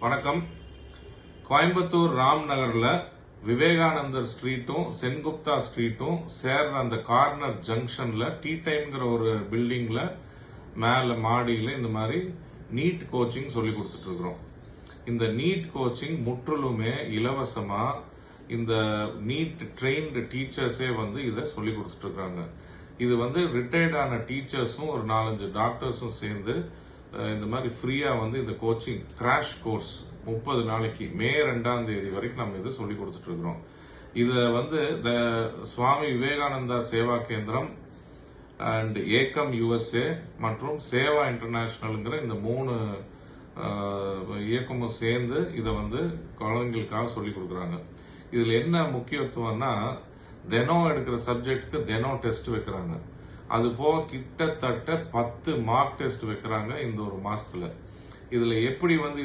வணக்கம். கோயம்புத்தூர் ராம் நகர்ல விவேகானந்தர் ஸ்ட்ரீட்டும் சென்குப்தா ஸ்ட்ரீட்டும் சேர்ற அந்த கார்னர் ஜங்ஷன்ல டீ டைம்ங்கிற ஒரு பில்டிங்ல மேல மாடியில இந்த மாதிரி நீட் கோச்சிங் சொல்லி கொடுத்துட்டு இருக்கிறோம். இந்த நீட் கோச்சிங் முற்றிலுமே இலவசமா இந்த நீட் ட்ரெயின்டு டீச்சர்ஸே இதை சொல்லி கொடுத்துட்டு இருக்காங்க. இது ரிட்டையர்டான டீச்சர்ஸும் ஒரு 4-5 டாக்டர்ஸும் சேர்ந்து இந்த மாதிரி ஃப்ரீயா இந்த கோச்சிங் கிராஷ் கோர்ஸ் 30 நாளைக்கு மே 2ஆம் தேதி வரைக்கும் நம்ம இதை சொல்லி கொடுத்துட்டு இருக்கிறோம். இதை சுவாமி விவேகானந்தா சேவா கேந்திரம் அண்ட் ஏக்கம் USA மற்றும் சேவா இன்டர்நேஷனல்ங்கிற இந்த 3 இயக்கமும் சேர்ந்து இதை குழந்தைங்களுக்காக சொல்லி கொடுக்குறாங்க. இதுல என்ன முக்கியத்துவம்னா, தினம் எடுக்கிற சப்ஜெக்டுக்கு தினம் டெஸ்ட் வைக்கிறாங்க. அது போக கிட்டத்தட்ட 10 மார்க் டெஸ்ட் வைக்கிறாங்க இந்த ஒரு மாசத்துல. இதுல எப்படி இது